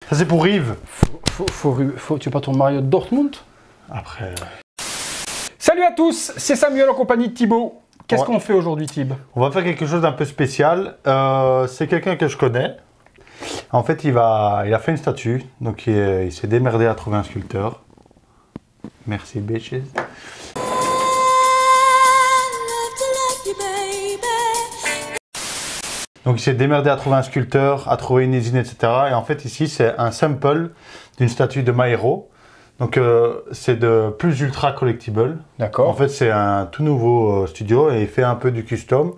Ça c'est pour Yves. Tu veux pas ton Mario de Dortmund? Après... Salut à tous, c'est Samuel en compagnie de Thibaut. Qu'est-ce qu'on fait aujourd'hui, Thib? On va faire quelque chose d'un peu spécial. C'est quelqu'un que je connais. En fait, il a fait une statue. Donc il s'est démerdé à trouver un sculpteur. Merci, bitches. Donc il s'est démerdé à trouver un sculpteur, à trouver une usine, etc. Et en fait ici c'est un sample d'une statue de My Hero. Donc c'est de Plus Ultra Collectible. D'accord. En fait c'est un tout nouveau studio et il fait un peu du custom.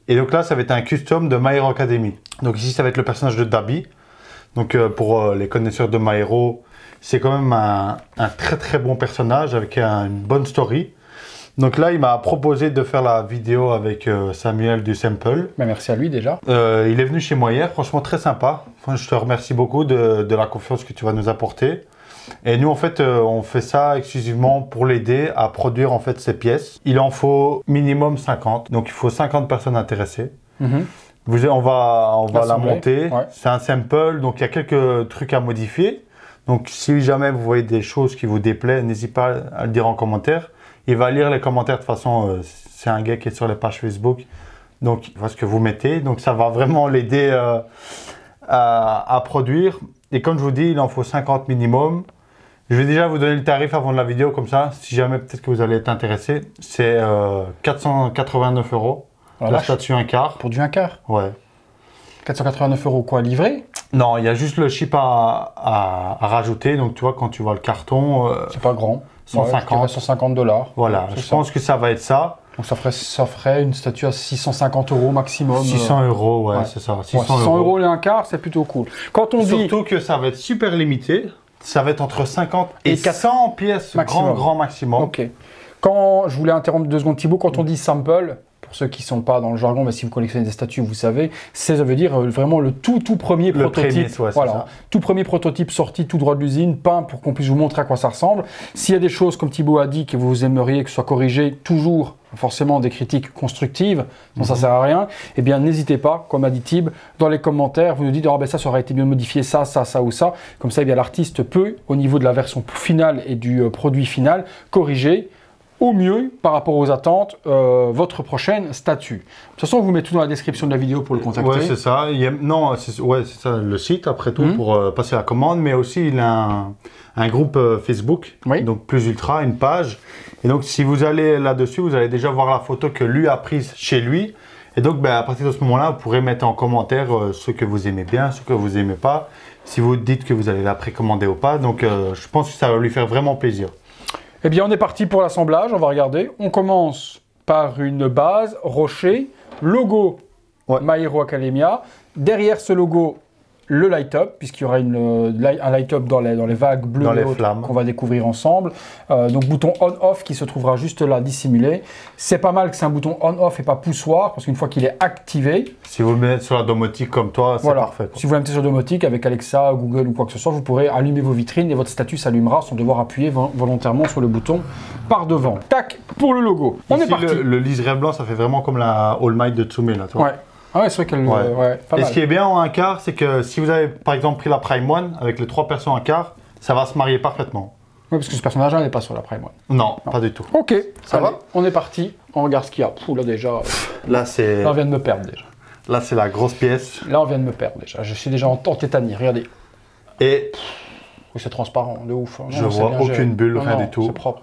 Et donc là ça va être un custom de My Hero Academy. Donc ici ça va être le personnage de Dabi. Donc pour les connaisseurs de My Hero, c'est quand même un très bon personnage avec une bonne story. Donc là, il m'a proposé de faire la vidéo avec Samuel du Sample. Mais merci à lui déjà. Il est venu chez moi hier, franchement très sympa. Enfin, je te remercie beaucoup de la confiance que tu vas nous apporter. Et nous, en fait, on fait ça exclusivement pour l'aider à produire en fait ses pièces. Il en faut minimum 50, donc il faut 50 personnes intéressées. On va la monter. Ouais. C'est un sample, donc il y a quelques trucs à modifier. Donc si jamais vous voyez des choses qui vous déplaisent, n'hésitez pas à le dire en commentaire. Il va lire les commentaires, de toute façon, c'est un gars qui est sur les pages Facebook. Donc, il voit ce que vous mettez. Donc, ça va vraiment l'aider à produire. Et comme je vous dis, il en faut 50 minimum. Je vais déjà vous donner le tarif avant de la vidéo, comme ça, si jamais peut-être que vous allez être intéressé. C'est 489 €. La statue 1/4. Pour du 1/4? Ouais. 489 € quoi, livré? Non, il y a juste le chip à rajouter. Donc, tu vois, quand tu vois le carton... c'est pas grand. 150. Ouais, 150 $. Voilà, je pense que ça va être ça. Donc ça ferait une statue à 650 € maximum. 600 €, ouais. C'est ça. 600 € les 1/4, c'est plutôt cool. Quand on dit... Surtout que ça va être super limité. Ça va être entre 50 et 400 pièces, maximum. grand maximum. Ok. Quand je voulais interrompre 2 secondes Thibaut, quand on dit sample, pour ceux qui ne sont pas dans le jargon, mais si vous collectionnez des statues, vous savez, ça veut dire vraiment le tout premier prototype. Voilà, tout premier prototype sorti tout droit de l'usine, peint pour qu'on puisse vous montrer à quoi ça ressemble. S'il y a des choses, comme Thibaut a dit, que vous aimeriez que ce soit corrigé, toujours forcément des critiques constructives, sinon ça sert à rien, eh bien n'hésitez pas, comme a dit Thib, dans les commentaires, vous nous dites, oh, ben ça aurait été mieux modifié, ça ou ça. Comme ça, eh bien l'artiste peut, au niveau de la version finale et du produit final, corriger au mieux, par rapport aux attentes, votre prochaine statue. De toute façon, on vous met tout dans la description de la vidéo pour le contacter. Ouais, c'est ça. C'est ça, le site, après tout, pour passer la commande. Mais aussi, il a un groupe Facebook, donc Plus Ultra, une page. Et donc, si vous allez là-dessus, vous allez déjà voir la photo que lui a prise chez lui. Et donc, ben, à partir de ce moment-là, vous pourrez mettre en commentaire ce que vous aimez bien, ce que vous n'aimez pas. Si vous dites que vous allez la précommander ou pas. Donc, je pense que ça va lui faire vraiment plaisir. Eh bien, on est parti pour l'assemblage, on va regarder. On commence par une base, rocher, logo My Hero Academia. Derrière ce logo, le light-up, puisqu'il y aura un light-up dans les vagues bleues qu'on va découvrir ensemble. Donc, bouton on-off qui se trouvera juste là, dissimulé. C'est pas mal que c'est un bouton on-off et pas poussoir, parce qu'une fois qu'il est activé... Si vous le mettez sur la domotique comme toi, c'est parfait. Si vous le mettez sur la domotique, avec Alexa, Google ou quoi que ce soit, vous pourrez allumer vos vitrines et votre statue s'allumera sans devoir appuyer volontairement sur le bouton par devant. Tac, pour le logo. On est parti. Le liseré blanc, ça fait vraiment comme la All Might de Tsume, là, tu vois. Ah ouais, c'est vrai qu'elle... pas mal. Ce qui est bien en 1/4, c'est que si vous avez par exemple pris la Prime One avec les 3 persos en 1/4, ça va se marier parfaitement. Oui, parce que ce personnage-là n'est pas sur la Prime One. Non, pas du tout. Ok, ça va. On est parti, on regarde ce qu'il y a. Pfff, là déjà... Là, on vient de me perdre déjà. Là, c'est la grosse pièce. Là, on vient de me perdre déjà. Je suis déjà en tétanie, regardez. Et... Oui, c'est transparent, de ouf. Non, je vois aucune bulle, rien du tout. C'est propre.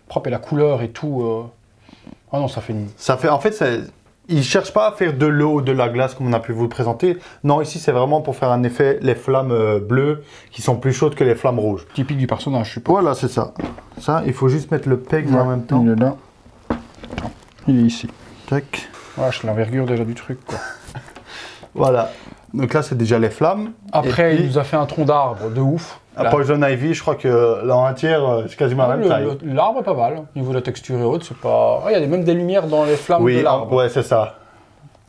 Propre et la couleur et tout... Oh non, ça fait une... En fait, ils ne cherchent pas à faire de l'eau, de la glace comme on a pu vous le présenter. Non, ici, c'est vraiment pour faire un effet, les flammes bleues qui sont plus chaudes que les flammes rouges. Typique du personnage, je suppose. Voilà, c'est ça. Ça, il faut juste mettre le peg en même temps. Il est là. Il est ici. Tac. Wesh, l'envergure déjà du truc, quoi. Voilà. Donc là, c'est déjà les flammes. Après, il nous a fait un tronc d'arbre de ouf. Poison Ivy, je crois que là en un tiers, c'est quasiment la même taille. L'arbre est pas mal. Au niveau de la texture et autres, c'est pas... Il y a même des lumières dans les flammes de l'arbre. Ouais, c'est ça.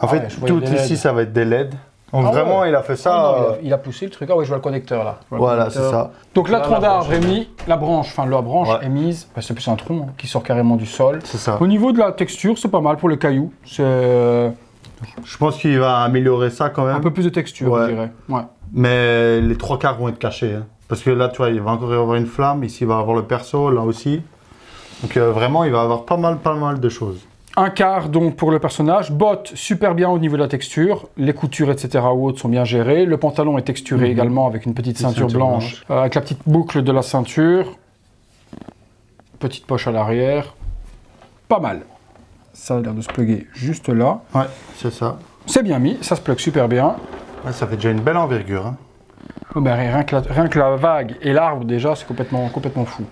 En fait, tout ici, ça va être des LED. Donc vraiment, il a fait ça... il a poussé le truc. Ah ouais, je vois le connecteur là. Voilà, c'est ça. Donc là, le tronc d'arbre est mis, la branche est mise. C'est plus un tronc qui sort carrément du sol. C'est ça. Au niveau de la texture, c'est pas mal pour les cailloux. Je pense qu'il va améliorer ça quand même. Un peu plus de texture, je dirais. Ouais. Mais les 3/4 vont être cachés. Hein. Parce que là, tu vois, il va encore y avoir une flamme. Ici, il va y avoir le perso, là aussi. Donc vraiment, il va y avoir pas mal de choses. 1/4 donc pour le personnage. Bottes, super bien au niveau de la texture. Les coutures, etc. ou autres sont bien gérées. Le pantalon est texturé également avec une petite ceinture blanche. Avec la petite boucle de la ceinture. Petite poche à l'arrière. Pas mal. Ça a l'air de se plugger juste là. Ouais, c'est ça. C'est bien mis, ça se plug super bien. Ouais, ça fait déjà une belle envergure. Hein. Oh ben, rien que la vague et l'arbre déjà, c'est complètement fou.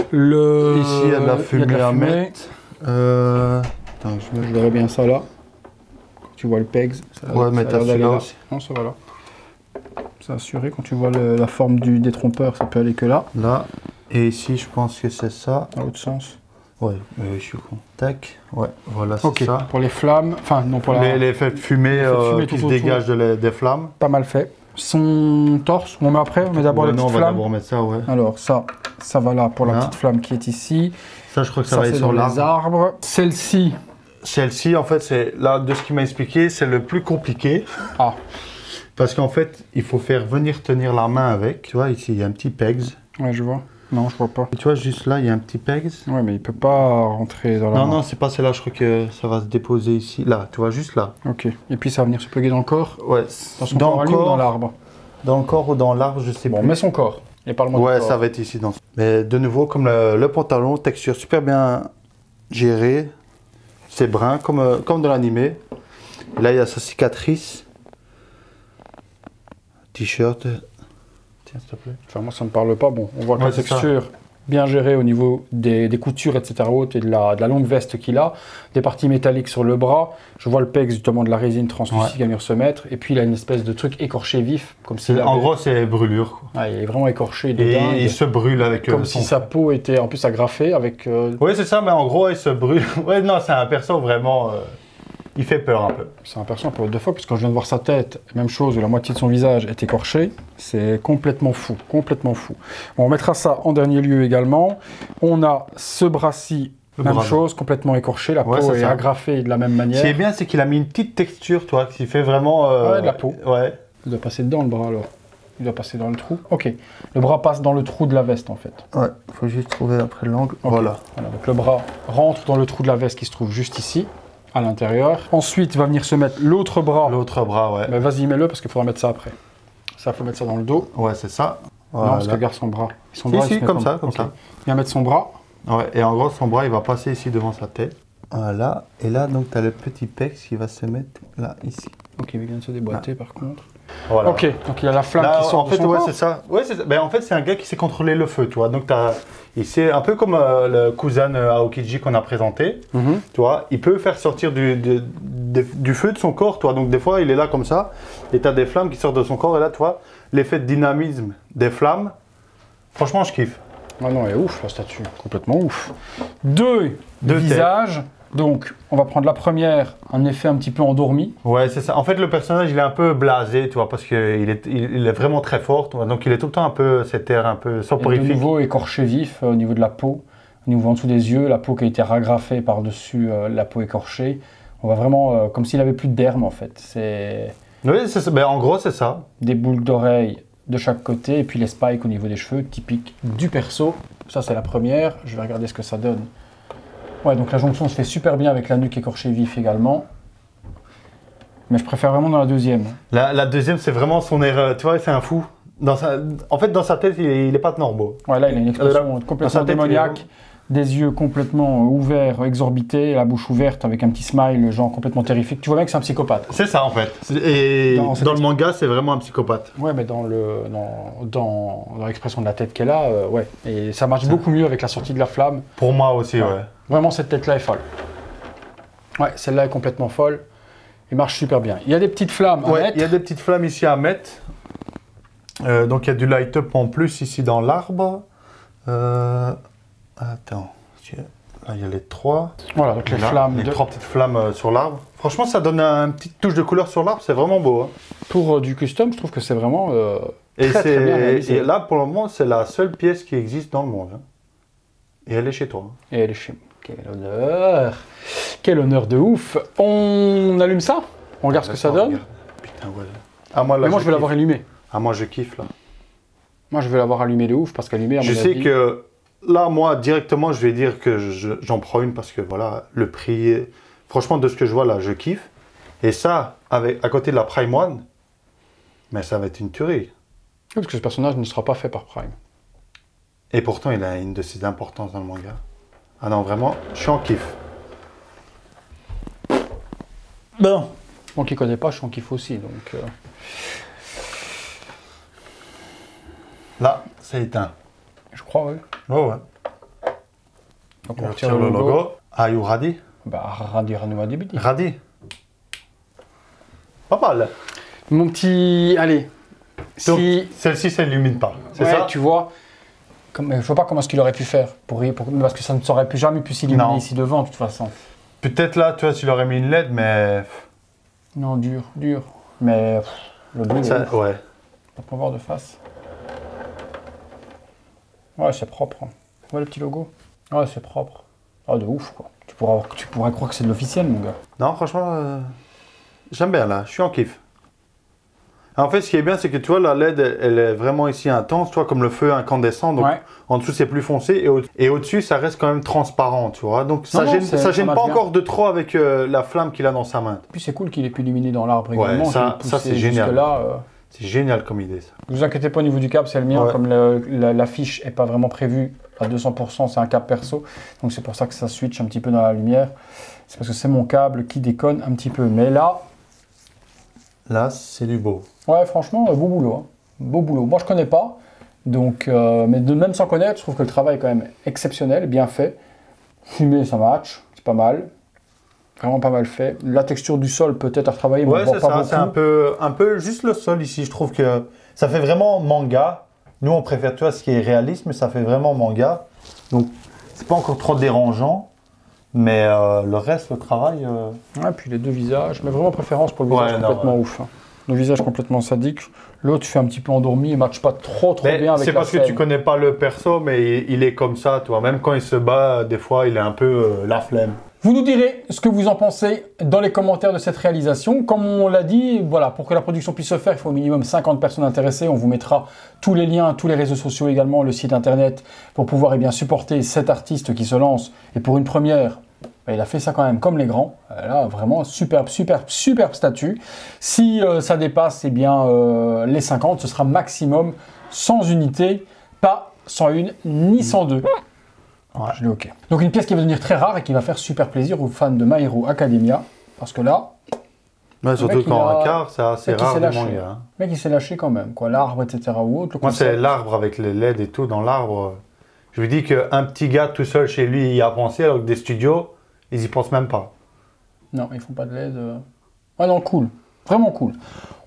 Ici, il y a de la fumée à mettre. Attends, je verrai bien ça là. Tu vois le pegs. Ouais, mais t'as celui-là aussi. Non, ça va là. C'est assuré, quand tu vois la forme du détrompeur, ça peut aller que là. Là. Et ici, je pense que c'est ça. Dans l'autre sens. Ouais, je suis con. Tac. Ouais, voilà, c'est ça. Pour les flammes, enfin non pour la... Les effets de fumée, qui se dégagent des flammes. Pas mal fait. Son torse, on met après, on met d'abord les petites flammes. On va d'abord mettre ça, ouais. Alors ça va là pour la petite flamme qui est ici. Ça, je crois que ça va être sur les arbres. Celle-ci, en fait, c'est là, de ce qu'il m'a expliqué, c'est le plus compliqué. Ah. Parce qu'en fait, il faut faire venir tenir la main avec. Tu vois, ici, il y a un petit pegs. Ouais, je vois. Non, je vois pas. Et tu vois, juste là, il y a un petit pegs. Ouais, mais il peut pas rentrer dans la main. Non, c'est pas celle-là. Je crois que ça va se déposer ici. Là, tu vois, juste là. Ok. Et puis, ça va venir se plugger dans le corps. Ouais. Dans son corps, ou dans l'arbre. Dans le corps ou dans l'arbre, je sais plus. Bon, mais son corps. Et parle-moi ouais, ça va être ici. Mais de nouveau, comme le pantalon, texture super bien gérée. C'est brun, comme de l'animé. Là, il y a sa cicatrice. T-shirt. Tiens, s'il te plaît. Enfin, moi, ça me parle pas. Bon, on voit que la texture bien gérée au niveau des coutures, etc. et de la longue veste qu'il a. Des parties métalliques sur le bras. Je vois le pegs, justement, de la résine translucide qui va venir se mettre. Et puis, il a une espèce de truc écorché vif. Comme si en gros, c'est brûlure. Quoi. Ouais, il est vraiment écorché. Et il se brûle avec... Comme si sa peau était en plus agrafée avec... Oui, c'est ça, mais en gros, il se brûle. Ouais, non, c'est un perso vraiment... Il fait peur un peu. C'est un perso un peu de fois, parce que quand je viens de voir sa tête, même chose, où la moitié de son visage est écorché, c'est complètement fou, complètement fou. Bon, on mettra ça en dernier lieu également. On a ce bras-ci, même chose, complètement écorché, la peau est agrafée de la même manière. Ce qui est bien, c'est qu'il a mis une petite texture, toi, qui fait vraiment... Ouais, de la peau. Ouais. Il doit passer dedans, le bras, alors. Il doit passer dans le trou. Ok. Le bras passe dans le trou de la veste, en fait. Ouais, il faut juste trouver après l'angle. Okay. Voilà. Donc le bras rentre dans le trou de la veste qui se trouve juste ici. À l'intérieur. Ensuite, va venir se mettre l'autre bras. L'autre bras, ouais. Mais vas-y, mets-le parce qu'il faudra mettre ça après. Ça, il faut mettre ça dans le dos. Ouais, c'est ça. Voilà. Non, parce que regarde son bras. Son bras, ici, comme ça. Il va mettre son bras. Ouais, et en gros, son bras, il va passer ici devant sa tête. Voilà. Et là, donc, tu as le petit pecs qui va se mettre là, ici. Ok, il vient de se déboîter par contre. Voilà. Ok, donc il y a la flamme qui sort de son corps. C'est ça. Ouais, ben, en fait, c'est un gars qui sait contrôler le feu, tu vois. Donc, c'est un peu comme le Kusan Aokiji qu'on a présenté. Tu vois, il peut faire sortir du feu de son corps, tu vois. Donc, des fois, il est là comme ça, et tu as des flammes qui sortent de son corps. Et là, tu vois, l'effet de dynamisme des flammes, franchement, je kiffe. Ah non, elle est ouf, la statue. Complètement ouf. Deux visages. Donc, on va prendre la première, un effet un petit peu endormi. Ouais, c'est ça. En fait, le personnage, il est un peu blasé, tu vois, parce qu'il est vraiment très fort. Donc, il est tout le temps un peu, cet air un peu soporifique. Et de nouveau, écorché vif au niveau de la peau, au niveau en dessous des yeux, la peau qui a été ragrafée par-dessus la peau écorchée. On va vraiment, comme s'il avait plus de derme, en fait. Oui, c'est ça. Ben, en gros, c'est ça. Des boucles d'oreilles de chaque côté, et puis les spikes au niveau des cheveux, typiques du perso. Ça, c'est la première. Je vais regarder ce que ça donne. Ouais, donc la jonction se fait super bien avec la nuque écorchée vif également. Mais je préfère vraiment dans la deuxième. La deuxième, c'est vraiment son air, tu vois, c'est un fou. En fait, dans sa tête, il n'est pas normal. Ouais, là, il a une expression complètement démoniaque, des yeux complètement ouverts, exorbités, la bouche ouverte avec un petit smile, genre complètement terrifique. Tu vois bien que c'est un psychopathe. C'est ça, en fait. Et dans le manga, c'est vraiment un psychopathe. Ouais, mais dans l'expression de la tête qu'elle a, ouais. Et ça marche beaucoup mieux avec la sortie de la flamme. Pour moi aussi, ouais. Vraiment, cette tête-là est folle. Ouais, celle-là est complètement folle. Il marche super bien. Il y a des petites flammes à mettre. Il y a des petites flammes ici à mettre. Donc, il y a du light-up en plus ici dans l'arbre. Attends. Là, il y a les trois. Voilà, donc les flammes. Les trois petites flammes sur l'arbre. Franchement, ça donne une petite touche de couleur sur l'arbre. C'est vraiment beau. Hein. Pour du custom, je trouve que c'est vraiment très bien réalisé. Et là, pour le moment, c'est la seule pièce qui existe dans le monde. Hein. Et elle est chez toi. Hein. Et elle est chez moi. Quel honneur! Quel honneur de ouf! On allume ça? On regarde ce que ça donne? Putain, ouais. Ah, moi, là, mais moi, je vais l'avoir allumé. Ah, moi, je kiffe, là. Moi, je vais l'avoir allumé de ouf, parce qu'allumé, à mon avis... Je sais que, là, moi, directement, je vais dire que j'en prends une, parce que, voilà, le prix... Franchement, de ce que je vois, là, je kiffe. Et ça, à côté de la Prime One, mais ça va être une tuerie. Oui, parce que ce personnage ne sera pas fait par Prime. Et pourtant, il a une de ses importances dans le manga. Ah non, vraiment, je suis en kiff. Bon. Moi qui ne connais pas, je suis en kiff aussi, donc... Là, c'est éteint. Je crois, oui. Oh, ouais. Donc on retire le logo. Are you ready? Bah, Radi Ranuma Dibidi. Ready? Pas mal. Mon petit... Allez. Donc, si... celle-ci, ça illumine pas. C'est ça? Tu vois. Je ne vois pas comment est-ce qu'il aurait pu faire. Parce que ça ne saurait plus jamais pu s'illuminer ici devant, de toute façon. Peut-être là, tu vois, tu l'aurais mis une LED, mais... Non, dur. Mais le bleu, ça, ouais. On peut voir de face. Ouais, c'est propre. Hein. Ouais, le petit logo. Ouais, c'est propre. Ah, de ouf, quoi. Tu pourrais croire que c'est de l'officiel, mon gars. Non, franchement, j'aime bien, là. Je suis en kiff. En fait, ce qui est bien, c'est que tu vois, la LED, elle est vraiment ici intense, tu vois, comme le feu incandescent. Donc, en dessous, c'est plus foncé. Et au-dessus, ça reste quand même transparent, tu vois. Donc, ça gêne pas encore de trop avec la flamme qu'il a dans sa main. Puis, c'est cool qu'il ait pu illuminer dans l'arbre également. Ouais, ça c'est génial. C'est génial comme idée, ça. Ne vous inquiétez pas au niveau du câble, c'est le mien. Ouais. Comme l'affiche n'est pas vraiment prévue à 200%, c'est un câble perso. Donc, c'est pour ça que ça switch un petit peu dans la lumière. C'est parce que c'est mon câble qui déconne un petit peu. Mais là... Là, c'est du beau. Ouais, franchement, beau boulot. Hein. Beau boulot. Moi, je connais pas. Donc, mais même sans connaître, je trouve que le travail est quand même exceptionnel, bien fait. Fumé, ça match. C'est pas mal. Vraiment pas mal fait. La texture du sol, peut-être à retravailler, mais ouais, c'est ça. C'est un peu juste le sol ici. Je trouve que ça fait vraiment manga. Nous, on préfère, tu vois, ce qui est réaliste, mais ça fait vraiment manga. Donc, c'est pas encore trop dérangeant. Mais le reste, le travail... Ouais, puis les deux visages. Mais vraiment préférence pour le visage complètement ouf. Hein. Le visage complètement sadique. L'autre, tu fais un petit peu endormi, il ne matche pas trop bien avec la scène. C'est parce que tu connais pas le perso, mais il est comme ça, toi. Même quand il se bat, des fois, il est un peu la flemme. Vous nous direz ce que vous en pensez dans les commentaires de cette réalisation. Comme on l'a dit, voilà, pour que la production puisse se faire, il faut au minimum 50 personnes intéressées. On vous mettra tous les liens, tous les réseaux sociaux également, le site internet, pour pouvoir supporter cet artiste qui se lance. Et pour une première, il a fait ça quand même comme les grands. Là, vraiment, superbe statut. Si ça dépasse les 50, ce sera maximum 100 unités, pas 101 ni 102. Ouais, je l'ai OK. Donc une pièce qui va devenir très rare et qui va faire super plaisir aux fans de My Hero Academia. Parce que là... Ouais, surtout quand un quart, c'est assez rare de manger. Hein. Le mec, il s'est lâché quand même. L'arbre, etc. ou autre. Moi, c'est l'arbre avec les LED et tout dans l'arbre. Je lui dis qu'un petit gars tout seul chez lui y a pensé, alors que des studios, ils y pensent même pas. Non, ils font pas de LED. Ah non, cool. Vraiment cool.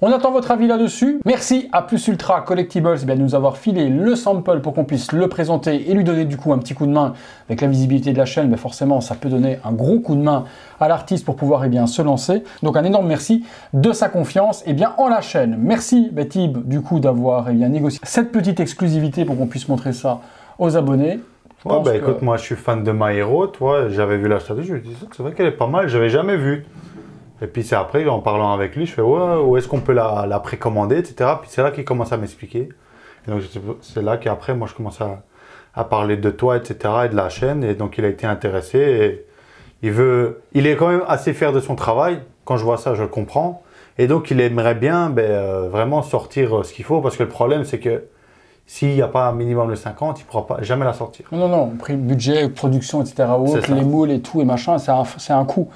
On attend votre avis là-dessus. Merci à Plus Ultra Collectibles de nous avoir filé le sample pour qu'on puisse le présenter et lui donner du coup un petit coup de main avec la visibilité de la chaîne. Mais forcément, ça peut donner un gros coup de main à l'artiste pour pouvoir se lancer. Donc un énorme merci de sa confiance en la chaîne. Merci Tib du coup d'avoir négocié cette petite exclusivité pour qu'on puisse montrer ça aux abonnés. Ouais, écoute, moi je suis fan de My Hero, toi, j'avais vu la statue, je me disais c'est vrai qu'elle est pas mal, j'avais jamais vu. Et puis c'est après, en parlant avec lui, je fais ouais, où est-ce qu'on peut la précommander, etc. Puis c'est là qu'il commence à m'expliquer. Et donc c'est là qu'après, moi je commence à parler de toi, etc. et de la chaîne. Et donc il a été intéressé. Et il est quand même assez fier de son travail. Quand je vois ça, je le comprends. Et donc il aimerait bien vraiment sortir ce qu'il faut. Parce que le problème, c'est que s'il n'y a pas un minimum de 50, il ne pourra jamais la sortir. Non, prix budget, production, etc. Autres, les moules et tout et machin, c'est un coût.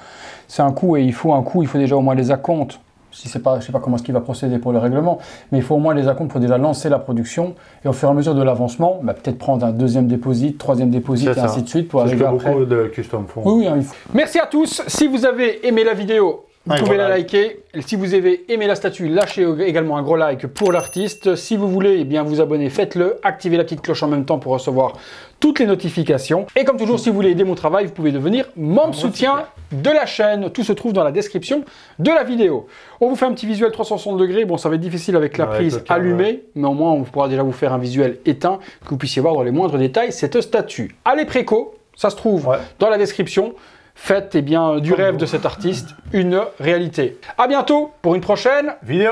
C'est un coût et il faut déjà au moins les acomptes. Si c'est pas, je ne sais pas comment est-ce qu'il va procéder pour le règlement, mais il faut au moins les acomptes pour déjà lancer la production et au fur et à mesure de l'avancement, peut-être prendre un deuxième dépôt, troisième dépôt et ainsi de suite pour arriver après. Beaucoup de custom fonds. Oui, il faut. Merci à tous. Si vous avez aimé la vidéo, vous pouvez la liker. Et si vous avez aimé la statue, lâchez également un gros like pour l'artiste. Si vous voulez vous abonner, faites-le. Activez la petite cloche en même temps pour recevoir toutes les notifications. Et comme toujours, si vous voulez aider mon travail, vous pouvez devenir membre soutien de la chaîne. Tout se trouve dans la description de la vidéo. On vous fait un petit visuel 360 degrés. Bon, ça va être difficile avec la prise allumée, mais au moins on pourra déjà vous faire un visuel éteint, que vous puissiez voir dans les moindres détails cette statue. Allez préco, ça se trouve dans la description. Faites du rêve de cet artiste une réalité. À bientôt pour une prochaine vidéo.